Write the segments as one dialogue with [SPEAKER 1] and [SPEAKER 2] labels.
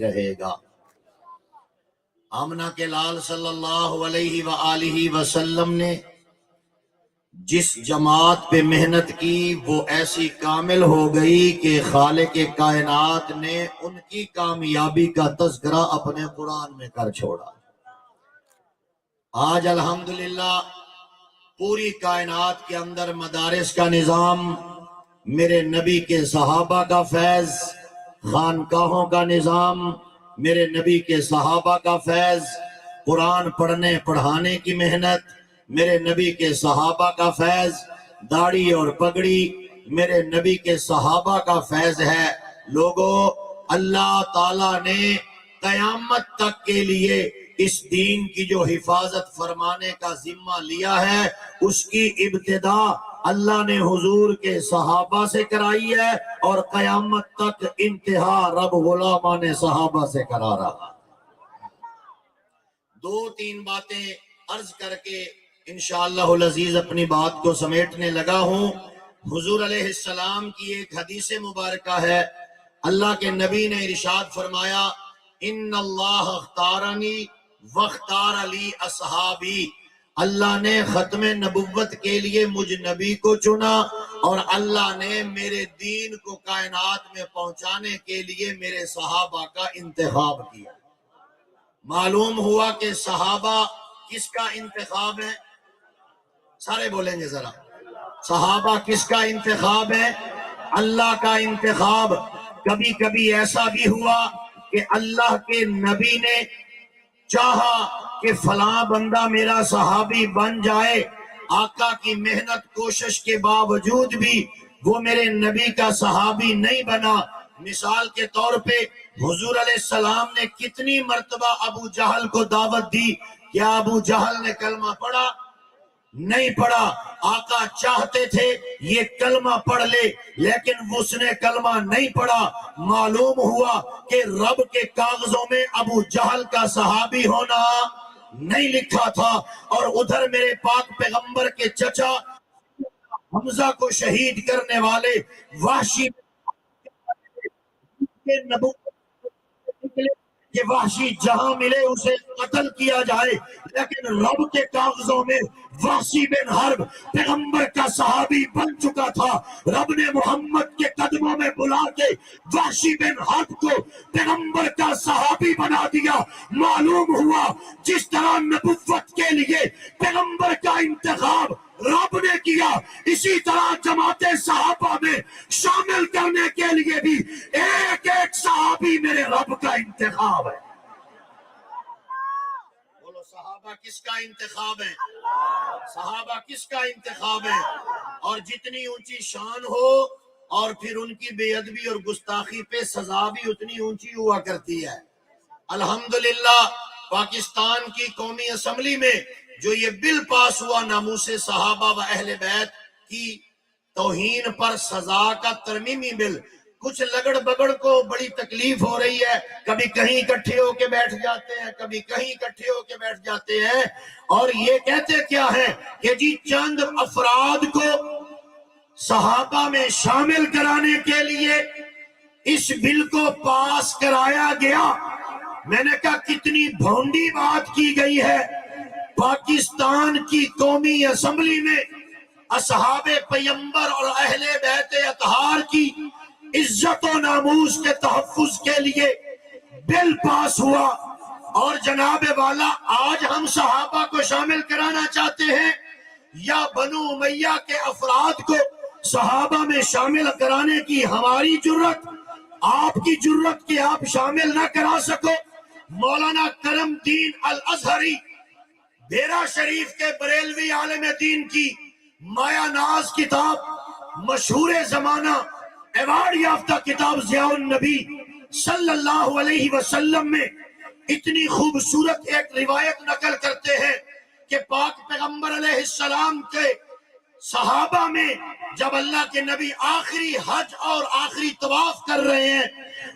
[SPEAKER 1] رہے گا۔ آمنہ کے لال صلی اللہ علیہ وآلہ وسلم نے جس جماعت پہ محنت کی وہ ایسی کامل ہو گئی کہ خالق کائنات نے ان کی کامیابی کا تذکرہ اپنے قرآن میں کر چھوڑا۔ آج الحمدللہ پوری کائنات کے اندر مدارس کا نظام، میرے نبی کے صحابہ کا فیض، خانقاہوں کا نظام، میرے نبی کے صحابہ کا فیض، قرآن پڑھنے پڑھانے کی محنت، میرے نبی کے صحابہ کا فیض، داڑھی اور پگڑی میرے نبی کے صحابہ کا فیض ہے۔ لوگوں، اللہ تعالیٰ نے قیامت تک کے لیے اس دین کی جو حفاظت فرمانے کا ذمہ لیا ہے، اس کی ابتدا اللہ نے حضور کے صحابہ سے کرائی ہے اور قیامت تک انتہا رب غلامان صحابہ سے کرا رہا۔ دو تین باتیں عرض کر کے انشاءاللہ العزیز اپنی بات کو سمیٹنے لگا ہوں۔ حضور علیہ السلام کی ایک حدیث مبارکہ ہے، اللہ کے نبی نے ارشاد فرمایا، ان اللہ اختارنی واختار لی اصحابی، اللہ نے ختم نبوت کے لیے مجھ نبی کو چنا اور اللہ نے میرے دین کو کائنات میں پہنچانے کے لیے میرے صحابہ کا انتخاب کیا۔ معلوم ہوا کہ صحابہ کس کا انتخاب ہے؟ سارے بولیں گے ذرا، صحابہ کس کا انتخاب ہے؟ اللہ کا انتخاب۔ کبھی کبھی ایسا بھی ہوا کہ اللہ کے نبی نے چاہا کہ فلاں بندہ میرا صحابی بن جائے، آقا کی محنت کوشش کے باوجود بھی وہ میرے نبی کا صحابی نہیں بنا۔ مثال کے طور پہ حضور علیہ السلام نے کتنی مرتبہ ابو جہل کو دعوت دی، کیا ابو جہل نے کلمہ پڑھا؟ نہیں پڑھا۔ آقا چاہتے تھے یہ کلمہ پڑھ لے لیکن اس نے کلمہ نہیں پڑھا۔ معلوم ہوا کہ رب کے کاغذوں میں ابو جہل کا صحابی ہونا نہیں لکھا تھا، اور ادھر میرے پاک پیغمبر کے چچا حمزہ کو شہید کرنے والے وحشی کے نبوت کہ وحشی جہاں ملے اسے قتل کیا جائے، لیکن رب کے کاغذوں میں وحشی بن حرب پیغمبر کا صحابی بن چکا تھا۔ رب نے محمد کے قدموں میں بلا کے وحشی بن حرب کو پیغمبر کا صحابی بنا دیا۔ معلوم ہوا جس طرح نبوت کے لیے پیغمبر کا انتخاب رب نے کیا، اسی طرح جماعت صحابہ میں شامل کرنے کے لیے بھی ایک ایک صحابی میرے رب کا انتخاب ہے۔ بولو، صحابہ کس کا انتخاب ہے؟ صحابہ کس کا انتخاب ہے؟ اور جتنی اونچی شان ہو اور پھر ان کی بے ادبی اور گستاخی پہ سزا بھی اتنی اونچی ہوا کرتی ہے۔ الحمدللہ پاکستان کی قومی اسمبلی میں جو یہ بل پاس ہوا، ناموس صحابہ و اہل بیت کی توہین پر سزا کا ترمیمی بل، کچھ لگڑ بگڑ کو بڑی تکلیف ہو رہی ہے، کبھی کہیں اکٹھے ہو کے بیٹھ جاتے ہیں، کبھی کہیں اکٹھے ہو کے بیٹھ جاتے ہیں، اور یہ کہتے کیا ہے کہ جی چند افراد کو صحابہ میں شامل کرانے کے لیے اس بل کو پاس کرایا گیا۔ میں نے کہا کتنی بھونڈی بات کی گئی ہے۔ پاکستان کی قومی اسمبلی میں اصحاب پیغمبر اور اہل بیت اطہار کی عزت و ناموس کے تحفظ کے لیے بل پاس ہوا، اور جناب والا آج ہم صحابہ کو شامل کرانا چاہتے ہیں یا بنو امیہ کے افراد کو صحابہ میں شامل کرانے کی ہماری جرت، آپ کی جرت کہ آپ شامل نہ کرا سکو۔ مولانا کرم دین الازہری بیرا شریف کے بریلوی عالم دین کی مایا ناز کتاب، مشہور زمانہ ایوارڈ یافتہ کتاب ضیاء النبی صلی اللہ علیہ وسلم میں اتنی خوبصورت ایک روایت نقل کرتے ہیں کہ پاک پیغمبر علیہ السلام کے صحابہ میں جب اللہ کے نبی آخری حج اور آخری طواف کر رہے ہیں،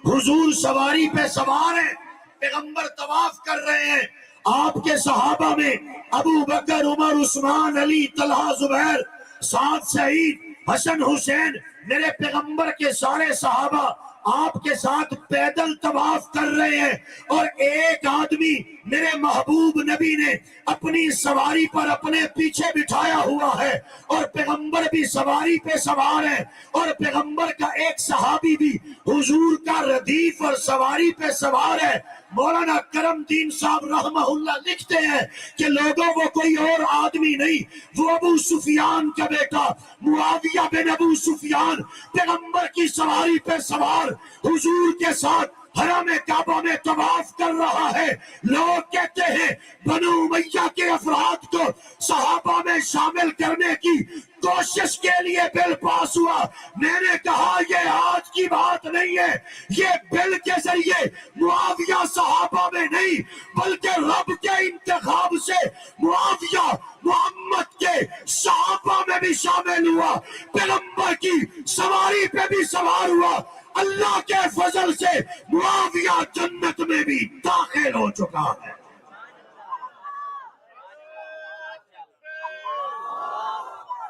[SPEAKER 1] حضور سواری پہ سوار ہیں، پیغمبر طواف کر رہے ہیں، آپ کے صحابہ میں ابو بکر، عمر، عثمان، علی، طلحہ، زبیر، سعد، سعید، حسن، حسین، میرے پیغمبر کے سارے صحابہ آپ کے ساتھ پیدل طواف کر رہے ہیں، اور ایک آدمی میرے محبوب نبی نے اپنی سواری پر اپنے پیچھے بٹھایا ہوا ہے، اور پیغمبر بھی سواری پہ سوار ہے، اور پیغمبر کا ایک صحابی بھی حضور کا ردیف اور سواری پہ سوار ہے۔ مولانا کرم دین صاحب رحمہ اللہ لکھتے ہیں کہ لوگوں وہ کوئی اور آدمی نہیں، وہ ابو سفیان کا بیٹا معاویہ بن ابو سفیان پیغمبر کی سواری پہ سوار حضور کے ساتھ حرم کعبہ میں طواف کر رہا ہے۔ لوگ کہتے ہیں بنو امیہ کے افراد کو صحابہ میں شامل کرنے کی کوشش کے لیے بل پاس ہوا۔ میں نے کہا یہ آج کی بات نہیں ہے، یہ بل کے ذریعے معاویہ صحابہ میں نہیں بلکہ رب کے انتخاب سے معاویہ محمد کے صحابہ میں بھی شامل ہوا، پیغمبر کی سواری پہ بھی سوار ہوا۔ اللہ کے فضل سے معاویہ جنت میں بھی داخل ہو چکا ہے۔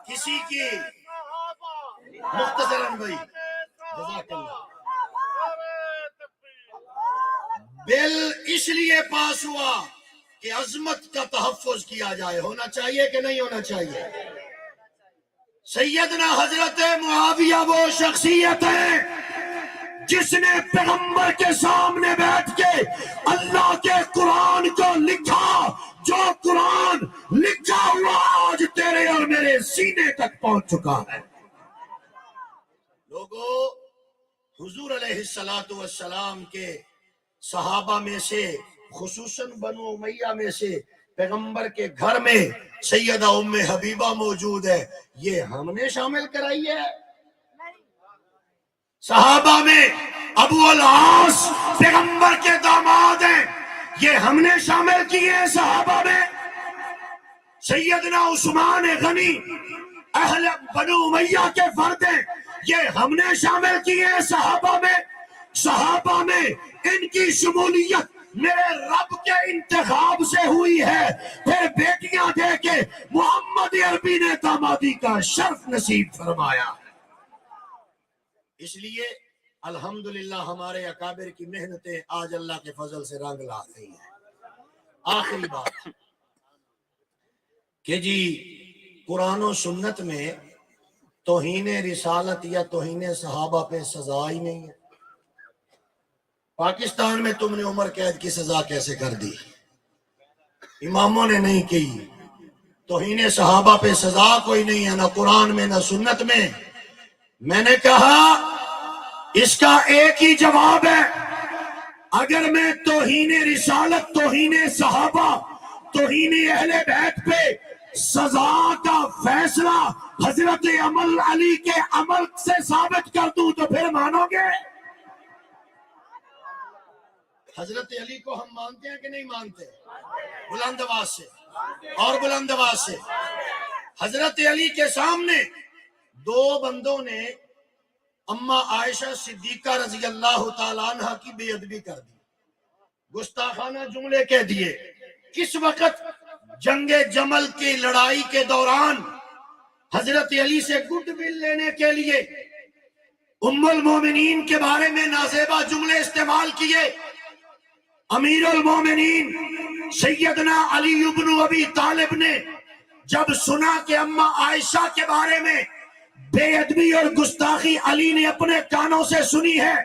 [SPEAKER 1] کسی کی مختصراً بھائی جزاک اللہ بل اس لیے پاس ہوا کہ عظمت کا تحفظ کیا جائے۔ ہونا چاہیے کہ نہیں ہونا چاہیے؟ سیدنا حضرت معاویہ وہ شخصیت ہے جس نے پیغمبر کے سامنے بیٹھ کے اللہ کے قرآن کو لکھا، جو قرآن لکھا ہوا آج تیرے اور میرے سینے تک پہنچ چکا ہے۔ لوگوں، حضور علیہ السلام کے صحابہ میں سے خصوصاً بنو امیہ میں سے پیغمبر کے گھر میں سیدہ ام حبیبہ موجود ہے، یہ ہم نے شامل کرائی ہے؟ صحابہ میں ابو العاص پیغمبر کے داماد ہیں، یہ ہم نے شامل کیے ہیں صحابہ میں؟ سیدنا عثمان غنی اہل بنو امیہ کے فرد ہیں، یہ ہم نے شامل کیے ہیں صحابہ میں؟ صحابہ میں ان کی شمولیت میرے رب کے انتخاب سے ہوئی ہے، پھر بیٹیاں دے کے محمد عربی نے دامادی کا شرف نصیب فرمایا۔ اس لیے الحمدللہ ہمارے اکابر کی محنتیں آج اللہ کے فضل سے رنگ لا رہی ہیں۔ آخری بات کہ جی قرآن و سنت میں توہین رسالت یا توہین صحابہ پہ سزا ہی نہیں ہے۔ پاکستان میں تم نے عمر قید کی سزا کیسے کر دی؟ اماموں نے نہیں کی۔ توہین صحابہ پہ سزا کوئی نہیں ہے، نہ قرآن میں نہ سنت میں۔ میں نے کہا اس کا ایک ہی جواب ہے، اگر میں توہین رسالت، توہین صحابہ، توہین اہل بیت پہ سزا کا فیصلہ حضرت علی کے عمل سے ثابت کر دوں تو پھر مانو گے؟ حضرت علی کو ہم مانتے ہیں کہ نہیں مانتے؟ بلند آواز سے اور بلند آواز سے۔ حضرت علی کے سامنے دو بندوں نے اما عائشہ صدیقہ رضی اللہ تعالیٰ عنہ کی بے ادبی کر دی، گستاخانہ جملے کہہ دیے۔ کس وقت؟ جنگ جمل کی لڑائی کے دوران حضرت علی سے گڈ ول لینے کے لیے ام المومنین کے بارے میں نازیبہ جملے استعمال کیے۔ امیر المومنین سیدنا علی بن ابی طالب نے جب سنا کہ اما عائشہ کے بارے میں بے ادبی اور گستاخی علی نے اپنے کانوں سے سنی ہے،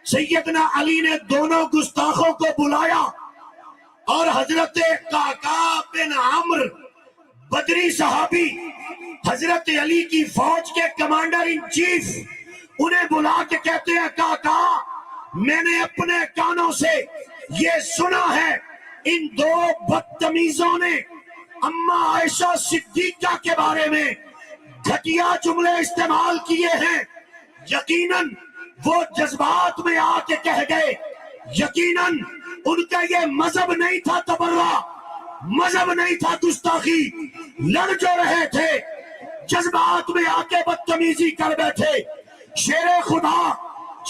[SPEAKER 1] سیدنا علی نے دونوں گستاخوں کو بلایا اور حضرت قعقاع بن عمرو بدری صحابی، حضرت علی کی فوج کے کمانڈر ان چیف، انہیں بلا کے کہتے ہیں قعقاع میں نے اپنے کانوں سے یہ سنا ہے ان دو بدتمیزوں نے اما عائشہ صدیقہ کے بارے میں گھٹیا جملے استعمال کیے ہیں، یقیناً وہ جذبات میں آ کے کہہ گئے، یقیناً ان کا یہ مذہب نہیں تھا تبرہ، مذہب نہیں تھا گستاخی، لڑ جو رہے تھے جذبات میں آ کے بدتمیزی کر بیٹھے۔ شیر خدا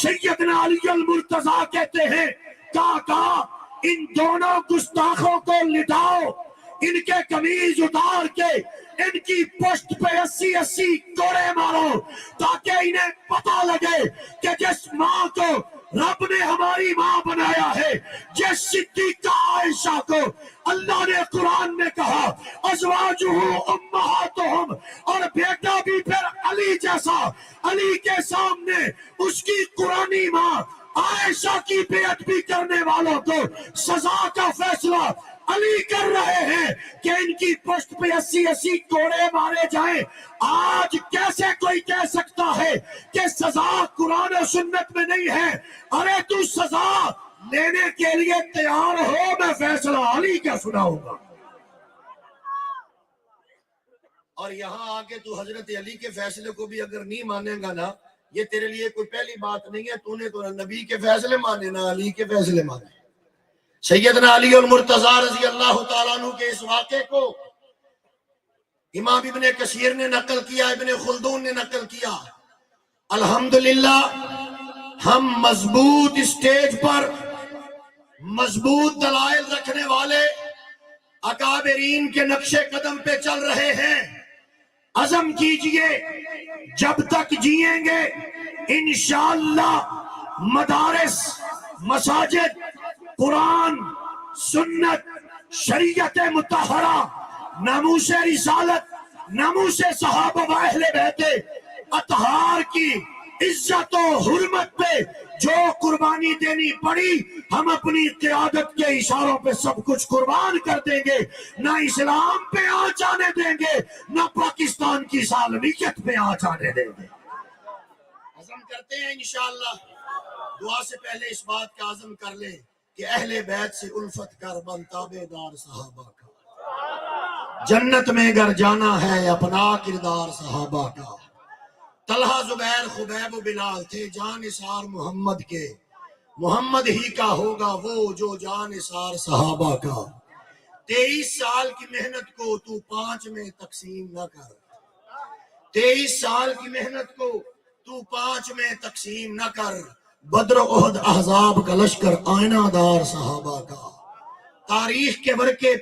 [SPEAKER 1] سیدنا علی المرتضیٰ کہتے ہیں قعقاع ان دونوں گستاخوں کو لٹاؤ، ان کے قمیض اتار کے
[SPEAKER 2] ان کی پشت پہ 80 کوڑے مارو تاکہ انہیں پتہ لگے کہ جس ماں کو رب نے ہماری ماں بنایا ہے، جس صدیقہ عائشہ کو اللہ نے قرآن میں کہا ازواجہ امہاتہم، اور بیٹا بھی پھر علی جیسا، علی کے سامنے اس کی قرآنی ماں عائشہ کی بے ادبی کرنے والوں کو سزا کا فیصلہ علی کر رہے ہیں کہ ان کی پشت پہ 80 کوڑے مارے جائیں۔ آج کیسے کوئی کہہ سکتا ہے کہ سزا قرآن و سنت میں نہیں ہے؟ ارے تو سزا لینے کے لیے تیار ہو، میں فیصلہ علی کا سناؤں گا۔
[SPEAKER 1] اور یہاں آکے تو حضرت علی کے فیصلے کو بھی اگر نہیں مانے گا نا، یہ تیرے لیے کوئی پہلی بات نہیں ہے، تو نے تو نبی کے فیصلے مانے نہ علی کے فیصلے مانے۔ سیدنا علی المرتضی رضی اللہ تعالیٰ عنہ کے اس واقعے کو امام ابن کثیر نے نقل کیا، ابن خلدون نے نقل کیا۔ الحمدللہ ہم مضبوط اسٹیج پر مضبوط دلائل رکھنے والے اکابرین کے نقش قدم پہ چل رہے ہیں۔ عزم کیجئے جب تک جئیں گے انشاءاللہ مدارس، مساجد، قرآن، سنت، شریعت مطہرہ، ناموس رسالت، ناموس صحابہ و اہل بیت اطہار کی عزت و حرمت پہ جو قربانی دینی پڑی، ہم اپنی قیادت کے اشاروں پہ سب کچھ قربان کر دیں گے۔ نہ اسلام پہ آنچ آنے دیں گے، نہ پاکستان کی سالمیت پہ آنچ آنے دیں گے۔ عزم کرتے ہیں انشاءاللہ۔ دعا سے پہلے اس بات کا عزم کر لیں کہ اہل بیت سے الفت کر بن تابع دار صحابہ کا، جنت میں گر جانا ہے اپنا کردار صحابہ کا۔ طلحہ، زبیر، خبیب و بلال تھے جان نثار محمد کے، محمد ہی کا ہوگا وہ جو جان نثار صحابہ کا۔ 23 سال کی محنت کو تو 5 میں تقسیم نہ کر، 23 سال کی محنت کو تو 5 میں تقسیم نہ کر۔ بدر، احد، احزاب کا لشکر آئینہ دار صحابہ کا، تاریخ کے ورقے